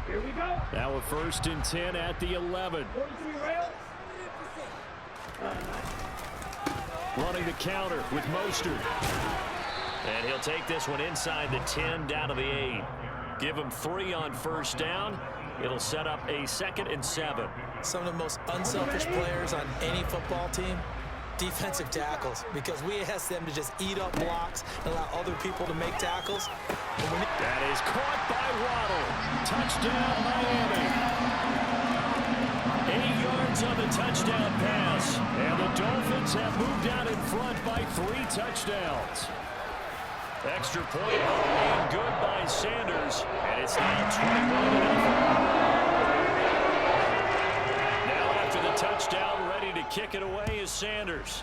Here we go. Now a 1st and 10 at the 11. 43 rails. Running the counter with Mostert. And he'll take this one inside the 10 down to the 8. Give him 3 on 1st down. It'll set up a 2nd and 7. Some of the most unselfish players on any football team, defensive tackles, because we ask them to just eat up blocks and allow other people to make tackles. That is caught by Waddle. Touchdown, Miami. 8 yards on the touchdown pass. And the Dolphins have moved out in front by 3 touchdowns. Extra point and good by Sanders. And it's now 21-0. Now after the touchdown, ready to kick it away is Sanders.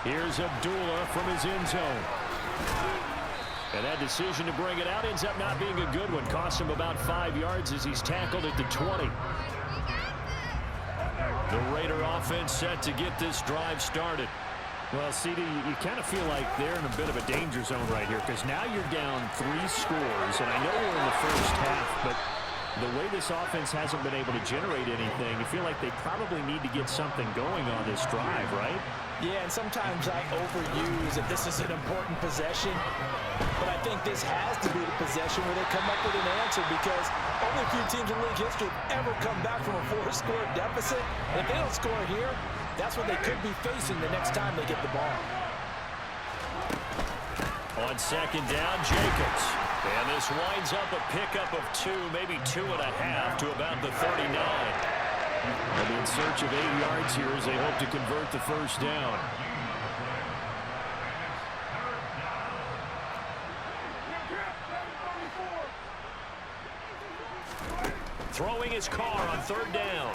Here's Abdullah from his end zone. And that decision to bring it out ends up not being a good one. Cost him about 5 yards as he's tackled at the 20. The Raider offense set to get this drive started. Well, CD, you kind of feel like they're in a bit of a danger zone right here because now you're down 3 scores, and I know we're in the first half, but the way this offense hasn't been able to generate anything, you feel like they probably need to get something going on this drive, right? Yeah, and sometimes I overuse if this is an important possession, but I think this has to be the possession where they come up with an answer because only a few teams in league history have ever come back from a 4-score deficit, and if they don't score here, that's what they could be facing the next time they get the ball. On 2nd down, Jacobs. And this winds up a pickup of 2, maybe 2.5 to about the 39. And in search of 8 yards here as they hope to convert the 1st down. Throwing his car on 3rd down.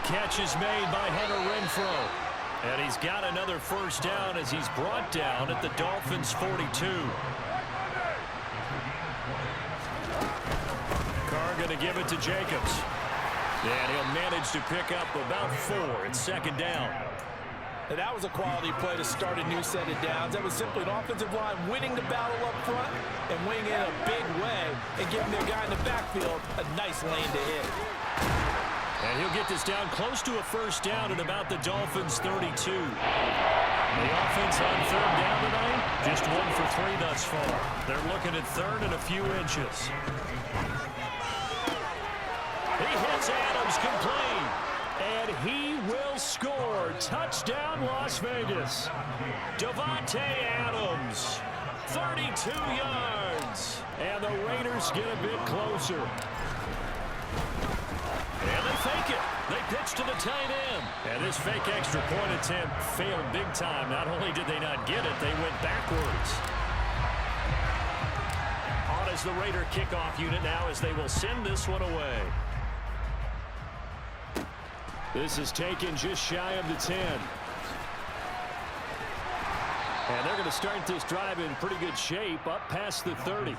Catch is made by Hunter Renfrow. And he's got another 1st down as he's brought down at the Dolphins' 42. Carr going to give it to Jacobs. And he'll manage to pick up about 4. It's 2nd down. And that was a quality play to start a new set of downs. That was simply an offensive line winning the battle up front and winning in a big way and giving their guy in the backfield a nice lane to hit. And he'll get this down close to a 1st down at about the Dolphins' 32. The offense on 3rd down tonight, just 1 for 3 thus far. They're looking at 3rd and a few inches. He hits Adams complete. And he will score. Touchdown, Las Vegas. Davante Adams, 32 yards. And the Raiders get a bit closer. And they fake it. They pitch to the tight end. And this fake extra point attempt failed big time. Not only did they not get it, they went backwards. On as the Raider kickoff unit now as they will send this one away. This is taken just shy of the 10. And they're going to start this drive in pretty good shape up past the 30.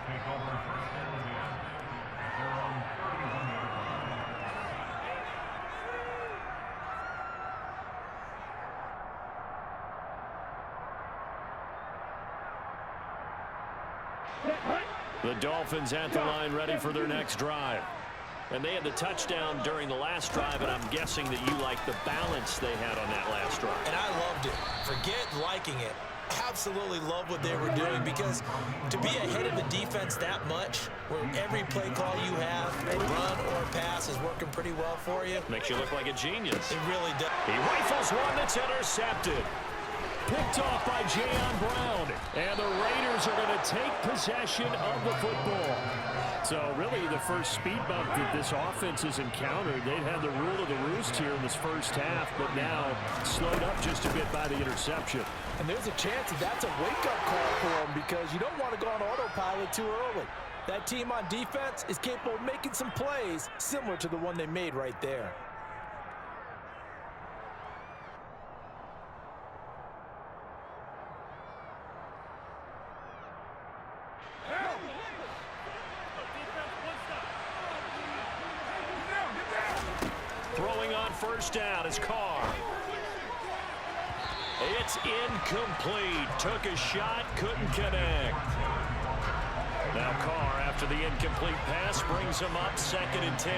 The Dolphins at the line ready for their next drive. And they had the touchdown during the last drive, and I'm guessing that you like the balance they had on that last drive. And I loved it. Forget liking it. Absolutely love what they were doing because to be ahead of the defense that much, where every play call you have, run or pass, is working pretty well for you. Makes you look like a genius. It really does. He rifles one that's intercepted. Picked off by Jayon Brown. And the Raiders are going to take possession of the football. So really the first speed bump that this offense has encountered, they've had the rule of the roost here in this first half, but now slowed up just a bit by the interception. And there's a chance that that's a wake-up call for them because you don't want to go on autopilot too early. That team on defense is capable of making some plays similar to the one they made right there. Throwing on first down is Carr. It's incomplete. Took a shot, couldn't connect. Now Carr, after the incomplete pass, brings him up 2nd and 10.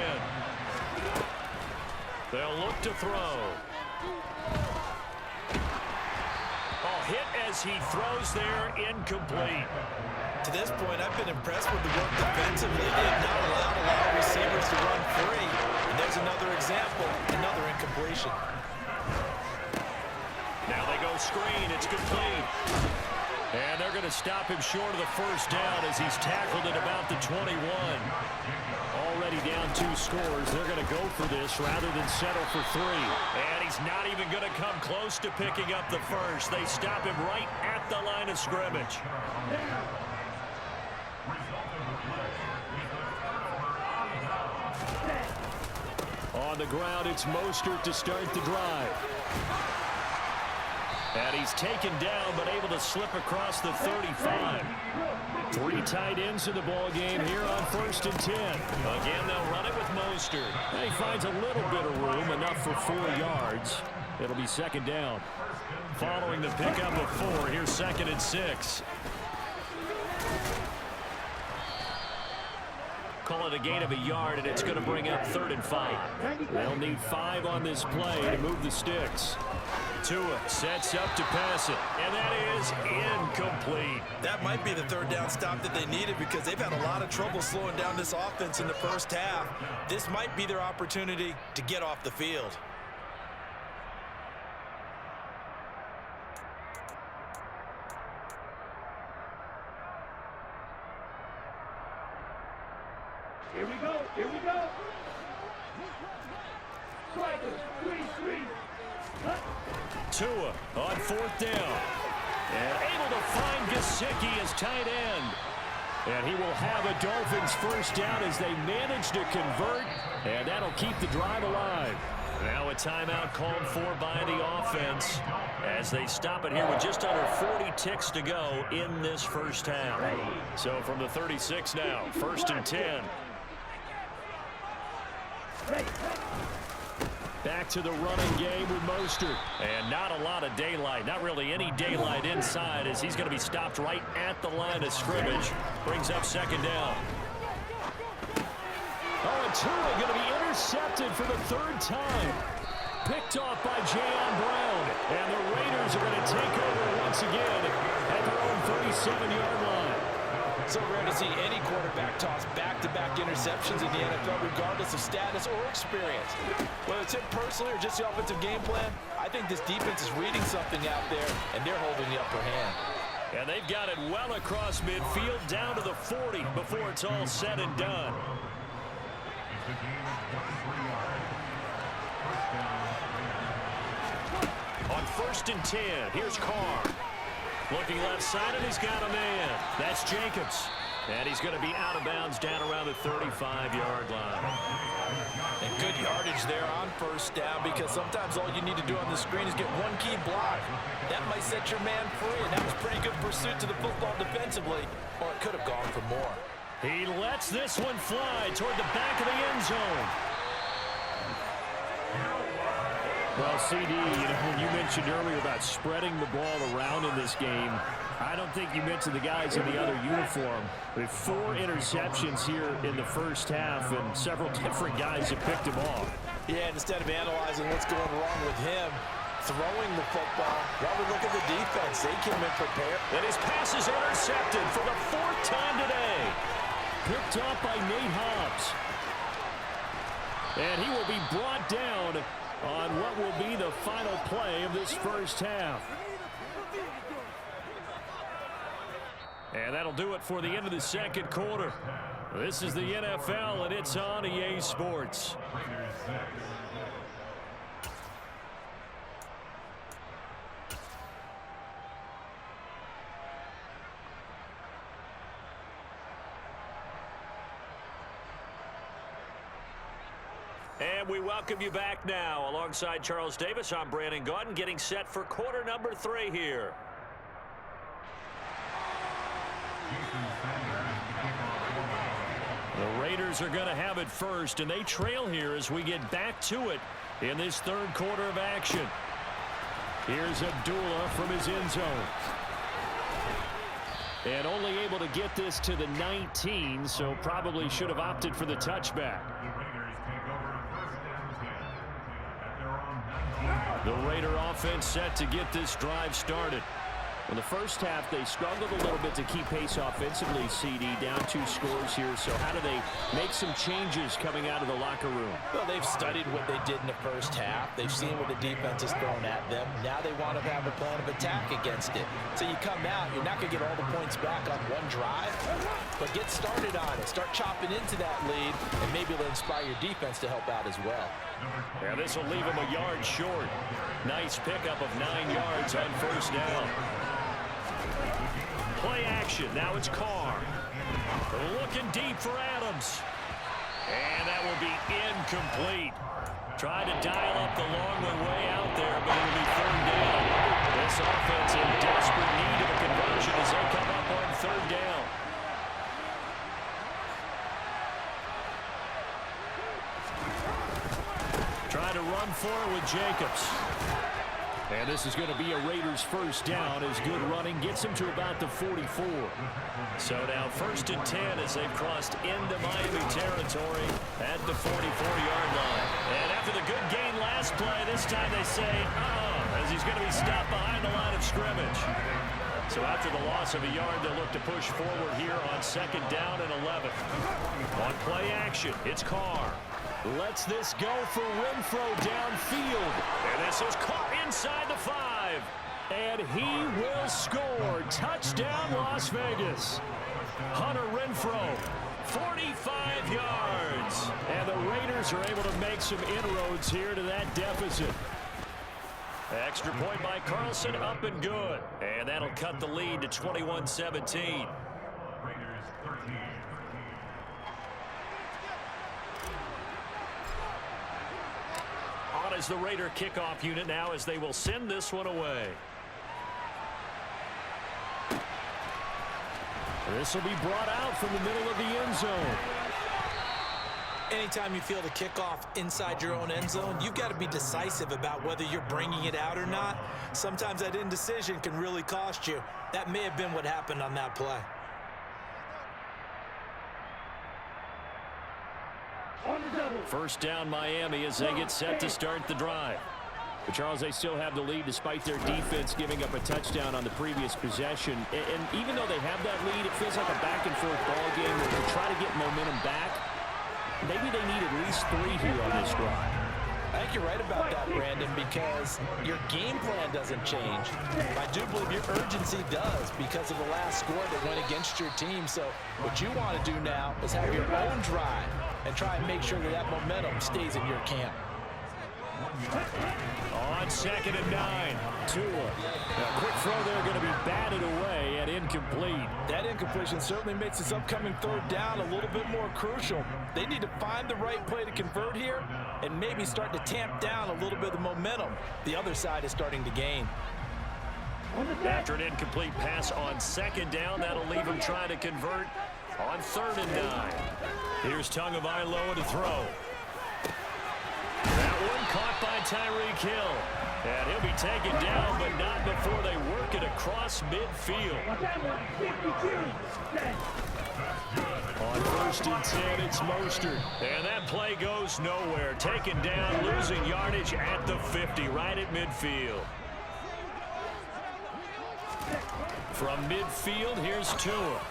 They'll look to throw. Hit as he throws there, incomplete. To this point, I've been impressed with the work defensively. They have not allowed a lot of receivers to run free. And there's another example, another incompletion. Now they go screen. It's complete. And they're going to stop him short of the first down as he's tackled at about the 21. Already down 2 scores. They're going to go for this rather than settle for 3. And he's not even going to come close to picking up the first. They stop him right at the line of scrimmage. On the ground, it's Mostert to start the drive. And he's taken down, but able to slip across the 35. 3 tight ends in the ball game here on 1st and 10. Again, they'll run it with Mostert. And he finds a little bit of room, enough for 4 yards. It'll be 2nd down. Following the pickup of 4, here's 2nd and 6. Call it a gain of a yard, and it's going to bring up 3rd and 5. They'll need 5 on this play to move the sticks. Tua sets up to pass it, and that is incomplete. That might be the 3rd down stop that they needed because they've had a lot of trouble slowing down this offense in the first half. This might be their opportunity to get off the field. Here we go. Here we go. Strikers, 3-3. Tua on 4th down. And able to find Gesicki as tight end. And he will have a Dolphins first down as they manage to convert. And that'll keep the drive alive. Now a timeout called for by the offense as they stop it here with just under 40 ticks to go in this first half. So from the 36 now, 1st and 10. Back to the running game with Mostert. And not a lot of daylight. Not really any daylight inside as he's going to be stopped right at the line of scrimmage. Brings up 2nd down. Oh, and Tua going to be intercepted for the 3rd time. Picked off by Jayon Brown. And the Raiders are going to take over once again at their own 37-yard line. So rare to see any quarterback toss back-to-back interceptions in the NFL, regardless of status or experience. Whether it's him personally or just the offensive game plan, I think this defense is reading something out there, and they're holding the upper hand. And they've got it well across midfield, down to the 40 before it's all said and done. On 1st and 10, here's Carr. Looking left side, and he's got a man. That's Jacobs. And he's going to be out of bounds down around the 35-yard line. And good yardage there on 1st down because sometimes all you need to do on the screen is get one key block. That might set your man free, and that was pretty good pursuit to the football defensively, or it could have gone for more. He lets this one fly toward the back of the end zone. Well, CD, when you mentioned earlier about spreading the ball around in this game, I don't think you mentioned the guys in the other uniform. With 4 interceptions here in the first half, and several different guys have picked him off. Yeah, and instead of analyzing what's going wrong with him, throwing the football, while we look at the defense, they came in prepared. And his pass is intercepted for the 4th time today. Picked off by Nate Hobbs. And he will be brought down on what will be the final play of this first half. And that'll do it for the end of the 2nd quarter. This is the NFL, and it's on EA Sports. And we welcome you back now. Alongside Charles Davis, I'm Brandon Gaudin, getting set for quarter number 3 here. The Raiders are going to have it first, and they trail here as we get back to it in this 3rd quarter of action. Here's Abdullah from his end zone. And only able to get this to the 19, so probably should have opted for the touchback. The Raider offense set to get this drive started. In the first half, they struggled a little bit to keep pace offensively, CD, down 2 scores here. So how do they make some changes coming out of the locker room? Well, they've studied what they did in the first half. They've seen what the defense has thrown at them. Now they want to have a plan of attack against it. So you come out, you're not going to get all the points back on one drive, but get started on it. Start chopping into that lead, and maybe it'll inspire your defense to help out as well. Yeah, this will leave them a yard short. Nice pickup of 9 yards on first down. Play action. Now it's Carr. Looking deep for Adams. And that will be incomplete. Tried to dial up the long one way out there, but it'll be 3rd down. This offense in desperate need of a conversion as they come up on 3rd down. Trying to run for it with Jacobs. And this is going to be a Raiders first down as good running gets him to about the 44. So now 1st and 10 as they've crossed into Miami territory at the 44-yard line. And after the good gain last play, this time they say, as he's going to be stopped behind the line of scrimmage. So after the loss of a yard, they'll look to push forward here on 2nd down and 11. On play action, it's Carr. Lets this go for Renfro downfield. And this is caught inside the 5. And he will score. Touchdown, Las Vegas. Hunter Renfro, 45 yards. And the Raiders are able to make some inroads here to that deficit. Extra point by Carlson, up and good. And that'll cut the lead to 21-17. Is the Raider kickoff unit now as they will send this one away. This will be brought out from the middle of the end zone. Anytime you feel the kickoff inside your own end zone, you've got to be decisive about whether you're bringing it out or not. Sometimes that indecision can really cost you. That may have been what happened on that play. First down Miami as they get set to start the drive. But Charles, they still have the lead despite their defense giving up a touchdown on the previous possession. And even though they have that lead, it feels like a back-and-forth ball game where they try to get momentum back. Maybe they need at least 3 here on this drive. I think you're right about that, Brandon, because your game plan doesn't change. I do believe your urgency does because of the last score that went against your team. So what you want to do now is have your own drive and try and make sure that that momentum stays in your camp. On 2nd and 9, Tua. A quick throw there going to be batted away and incomplete. That incompletion certainly makes this upcoming 3rd down a little bit more crucial. They need to find the right play to convert here and maybe start to tamp down a little bit of the momentum the other side is starting to gain. After an incomplete pass on 2nd down, that'll leave him trying to convert on 3rd and 9. Here's Tagovailoa to throw. That one caught by Tyreek Hill. And he'll be taken down, but not before they work it across midfield. On 1st and 10, it's Mostert. And that play goes nowhere. Taken down, losing yardage at the 50, right at midfield. From midfield, here's Tua.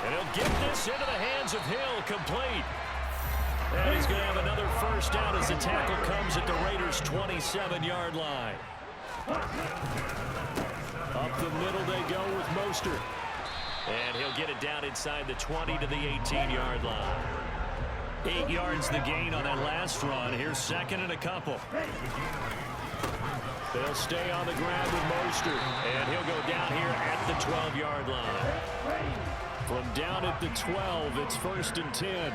And he'll get this into the hands of Hill, complete. And he's going to have another first down as the tackle comes at the Raiders' 27-yard line. Up the middle they go with Mostert. And he'll get it down inside the 20 to the 18-yard line. 8 yards the gain on that last run. Here's 2nd and a couple. They'll stay on the ground with Mostert. And he'll go down here at the 12-yard line. From down at the 12, it's 1st and 10.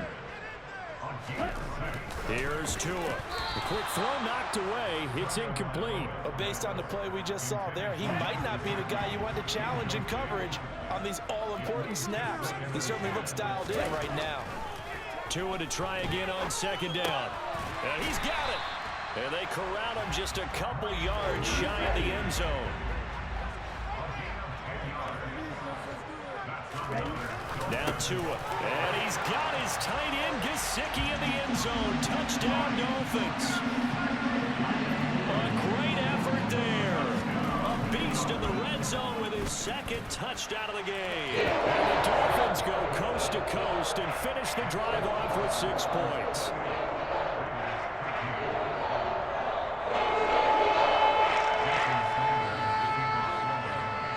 Here's Tua. The quick throw knocked away. It's incomplete. But based on the play we just saw there, he might not be the guy you want to challenge in coverage on these all-important snaps. He certainly looks dialed in right now. Tua to try again on 2nd down. And he's got it. And they corral him just a couple yards shy of the end zone. Tua. And he's got his tight end, Gesicki, in the end zone. Touchdown, Dolphins. A great effort there. A beast in the red zone with his second touchdown of the game. And the Dolphins go coast to coast and finish the drive off with 6 points.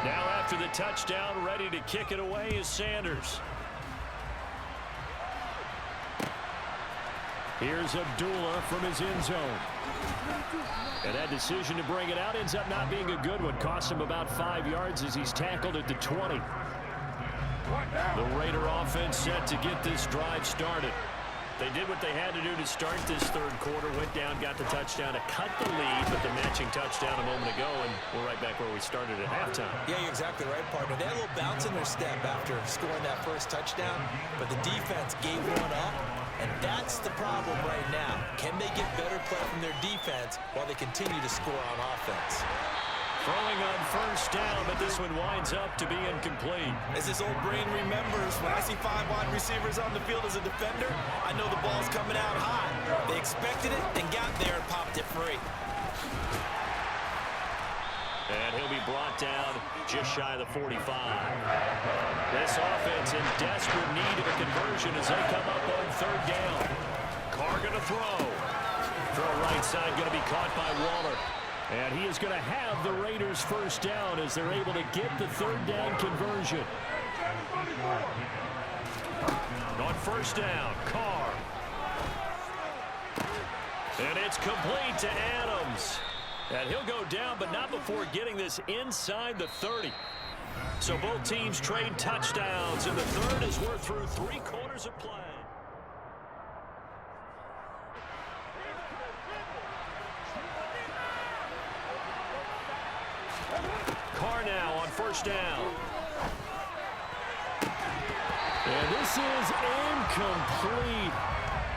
Now after the touchdown, ready to kick it away is Sanders. Here's Abdullah from his end zone. And that decision to bring it out ends up not being a good one. Cost him about 5 yards as he's tackled at the 20. The Raider offense set to get this drive started. They did what they had to do to start this third quarter. Went down, got the touchdown to cut the lead, but the matching touchdown a moment ago, and we're right back where we started at halftime. Yeah, you're exactly right, partner. They had a little bounce in their step after scoring that first touchdown, but the defense gave one up, and that's the problem right now. Can they get better play from their defense while they continue to score on offense? Throwing on first down, but this one winds up to be incomplete. As this old brain remembers, when I see 5 wide receivers on the field as a defender, I know the ball's coming out high. They expected it and got there and popped it free. And he'll be brought down just shy of the 45. This offense in desperate need of a conversion as they come up on third down. Carr going to throw. Throw right side going to be caught by Waller. And he is going to have the Raiders first down as they're able to get the third down conversion. On first down, Carr. And it's complete to Adams. And he'll go down, but not before getting this inside the 30. So both teams trade touchdowns, and the third as we're through 3 quarters of play. Carr now on first down. And this is incomplete.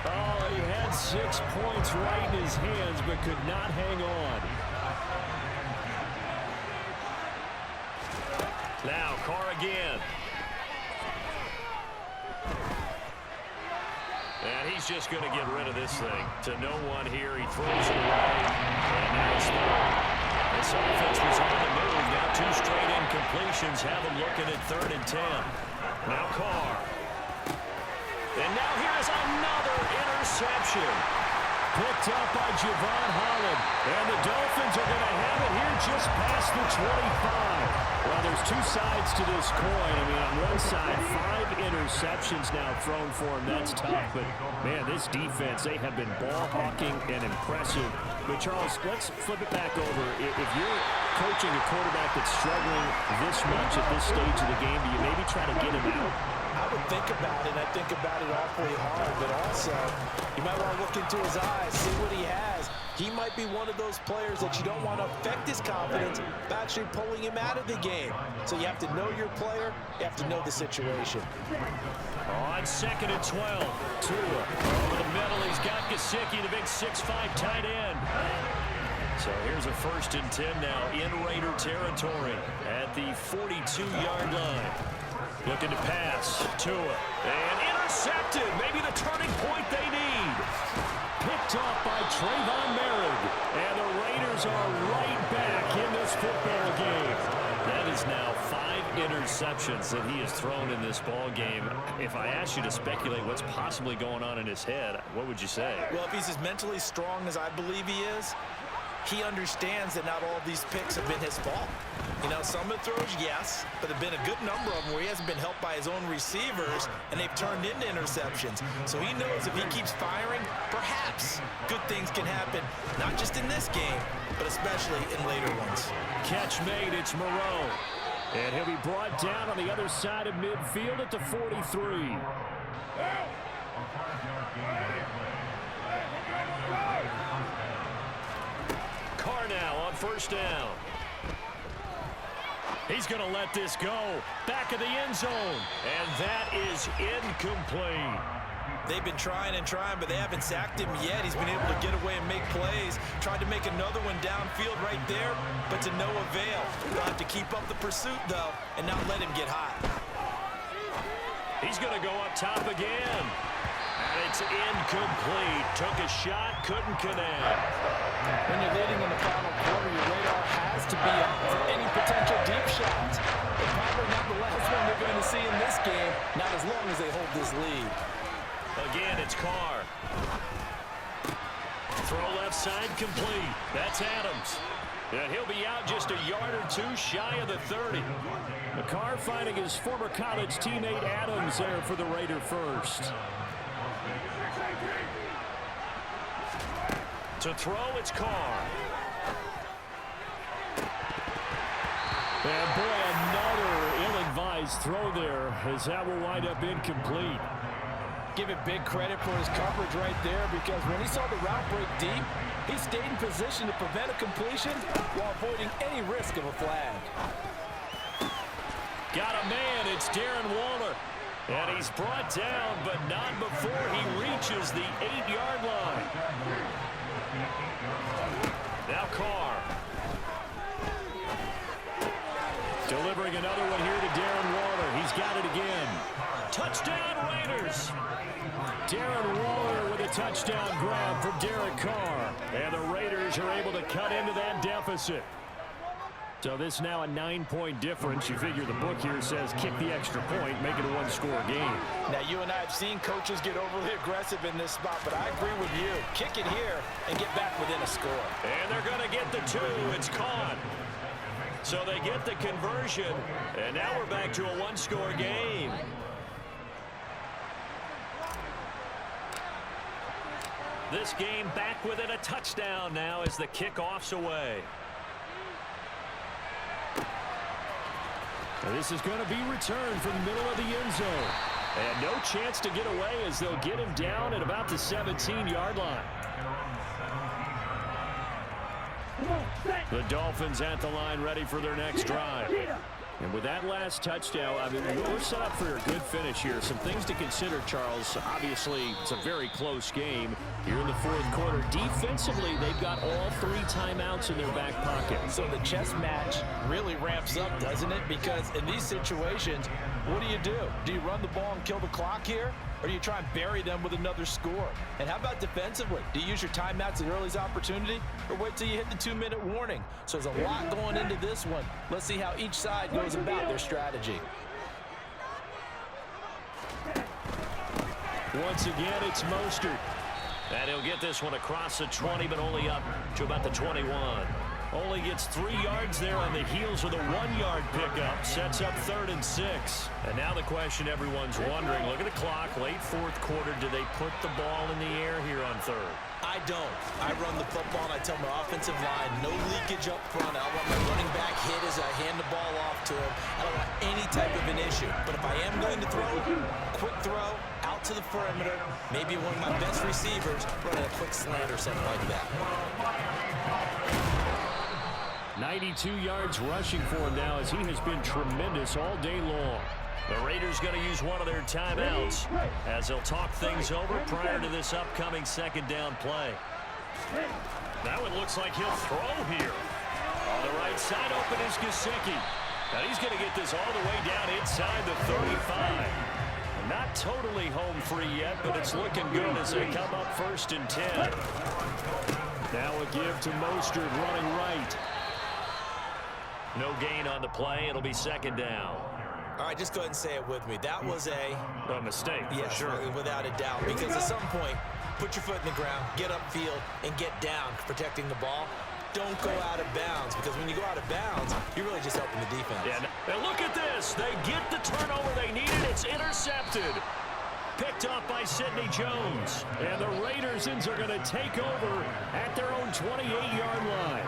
Oh, he had 6 points right in his hands, but could not hang on. Now, Carr again. And he's just going to get rid of this thing. To no one here, he throws it away. And now it's thrown. This offense was on the move. Now 2 straight incompletions have them looking at 3rd and 10. Now Carr. And now here's another interception. Picked up by Javon Holland. And the Dolphins are going to have it here just past the 25. Well, there's 2 sides to this coin. I mean, on one side, 5 interceptions now thrown for him. That's tough. But, man, this defense, they have been ball hawking and impressive. But, Charles, let's flip it back over. If you're coaching a quarterback that's struggling this much at this stage of the game, do you maybe try to get him out? I would think about it. I think about it awfully hard, but also you might want to look into his eyes, see what he has. He might be one of those players that you don't want to affect his confidence by actually pulling him out of the game. So you have to know your player. You have to know the situation. On 2nd and 12, Tua over the middle. He's got Gesicki, the big 6'5" tight end. So here's a 1st and 10 now in Raider territory at the 42-yard line. Looking to pass. Tua. And intercepted. Maybe the turning point they need. Picked up by Trayvon Merritt. And the Raiders are right back in this football game. That is now 5 interceptions that he has thrown in this ball game. If I asked you to speculate what's possibly going on in his head, what would you say? Well, if he's as mentally strong as I believe he is, he understands that not all of these picks have been his fault. You know, some of the throws, yes, but there have been a good number of them where he hasn't been helped by his own receivers, and they've turned into interceptions. So he knows if he keeps firing, perhaps good things can happen, not just in this game, but especially in later ones. Catch made, it's Moreau. And he'll be brought down on the other side of midfield at the 43. Carr now on first down. He's going to let this go. Back of the end zone. And that is incomplete. They've been trying and trying, but they haven't sacked him yet. He's been able to get away and make plays. Tried to make another one downfield right there, but to no avail. They'll have to keep up the pursuit, though, and not let him get hot. He's going to go up top again. And it's incomplete. Took a shot, couldn't connect. When you're leading in the final quarter, your radar has to be up for any potential deep shots. But probably not the last one they're going to see in this game, not as long as they hold this lead. Again, it's Carr. Throw left side complete. That's Adams. And he'll be out just a yard or two shy of the 30. Carr finding his former college teammate Adams there for the Raider first. To throw, it's Carr. And boy, another ill-advised throw there as that will wind up incomplete. Give it big credit for his coverage right there, because when he saw the route break deep, he stayed in position to prevent a completion while avoiding any risk of a flag. Got a man, it's Darren Waller. And he's brought down, but not before he reaches the 8-yard line. Now Carr. Delivering another one here to Darren Waller. He's got it again. Touchdown, Raiders. Darren Waller with a touchdown grab from Derek Carr. And the Raiders are able to cut into that deficit. So this now a 9-point difference. You figure the book here says kick the extra point, make it a one-score game. Now, you and I have seen coaches get overly aggressive in this spot, but I agree with you. Kick it here and get back within a score. And they're going to get the 2. It's caught. So they get the conversion, and now we're back to a one-score game. This game back within a touchdown now as the kickoff's away. And this is going to be returned from the middle of the end zone. And no chance to get away as they'll get him down at about the 17-yard line. The Dolphins at the line ready for their next drive. And with that last touchdown, I mean, we're set up for a good finish here. Some things to consider, Charles. Obviously, it's a very close game here in the fourth quarter. Defensively, they've got all 3 timeouts in their back pocket. So the chess match really ramps up, doesn't it? Because in these situations, what do? Do you run the ball and kill the clock here? Or do you try and bury them with another score? And how about defensively? Do you use your timeouts at early's opportunity? Or wait till you hit the 2-minute warning? So there's a lot going into this one. Let's see how each side goes about their strategy. Once again, it's Mostert. And he'll get this one across the 20, but only up to about the 21. Only gets 3 yards there on the heels of the 1-yard pickup. Sets up 3rd and 6. And now the question everyone's wondering, look at the clock, late fourth quarter, do they put the ball in the air here on 3rd? I don't. I run the football and I tell my offensive line, no leakage up front. I want my running back hit as I hand the ball off to him. I don't want any type of an issue. But if I am going to throw, quick throw, out to the perimeter, maybe one of my best receivers running a quick slant or something like that. 92 yards rushing for him now as he has been tremendous all day long. The Raiders going to use one of their timeouts as they'll talk things over prior to this upcoming 2nd down play. That one looks like he'll throw here. On the right side open is Gesicki. Now he's going to get this all the way down inside the 35. Not totally home free yet, but it's looking good as they come up 1st and 10. Now a give to Mostert running right. No gain on the play. It'll be 2nd down. All right, just go ahead and say it with me. That was a mistake, yes, for sure. Without a doubt. Because at some point, put your foot in the ground, get upfield, and get down, protecting the ball. Don't go out of bounds, because when you go out of bounds, you're really just helping the defense. Yeah, and look at this. They get the turnover they needed. It's intercepted. Picked off by Sidney Jones. And the Raiders are going to take over at their own 28-yard line.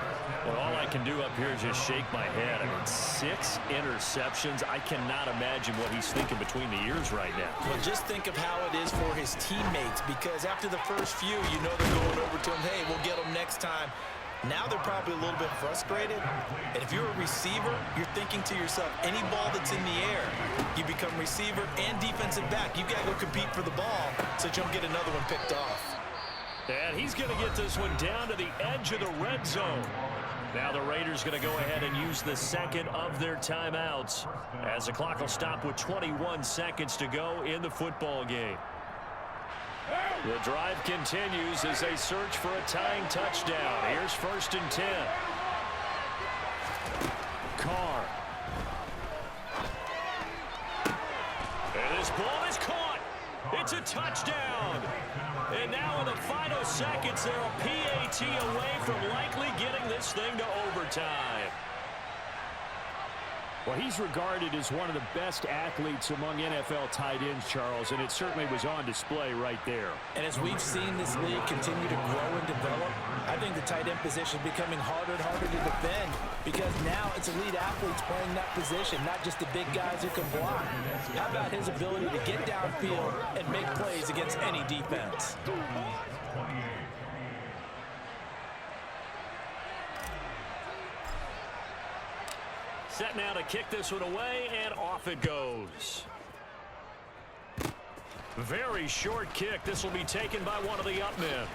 Well, all I can do up here is just shake my head. I mean, 6 interceptions. I cannot imagine what he's thinking between the ears right now. Well, just think of how it is for his teammates, because after the first few, you know they're going over to him, hey, we'll get them next time. Now they're probably a little bit frustrated. And if you're a receiver, you're thinking to yourself, any ball that's in the air, you become receiver and defensive back. You've got to go compete for the ball so that you don't get another one picked off. And he's going to get this one down to the edge of the red zone. Now the Raiders going to go ahead and use the second of their timeouts as the clock will stop with 21 seconds to go in the football game. The drive continues as they search for a tying touchdown. Here's 1st and 10. Carr. And this ball is caught. It's a touchdown. And now in the final seconds, they're a PAT away from likely getting this thing to overtime. Well, he's regarded as one of the best athletes among NFL tight ends, Charles, and it certainly was on display right there. And as we've seen this league continue to grow and develop, I think the tight end position is becoming harder and harder to defend because now it's elite athletes playing that position, not just the big guys who can block. How about his ability to get downfield and make plays against any defense? Set now to kick this one away, and off it goes. Very short kick. This will be taken by one of the up men.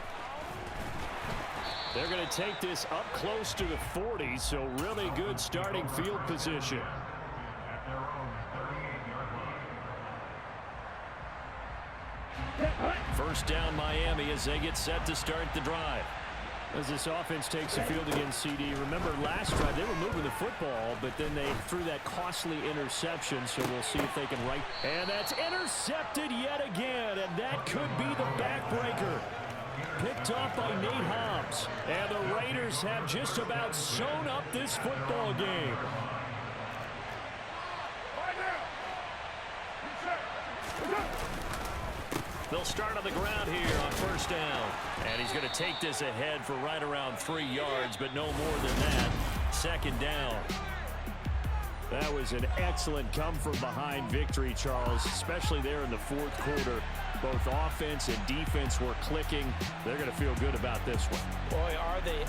They're going to take this up close to the 40, so really good starting field position. First down Miami as they get set to start the drive. As this offense takes the field against CD, remember last drive they were moving the football, but then they threw that costly interception, so we'll see if they can right. And that's intercepted yet again, and that could be the backbreaker. Picked off by Nate Hobbs, and the Raiders have just about sewn up this football game. They'll start on the ground here on 1st down. And he's going to take this ahead for right around 3 yards, but no more than that. 2nd down. That was an excellent come-from-behind victory, Charles, especially there in the 4th quarter. Both offense and defense were clicking. They're going to feel good about this one. Boy, are they.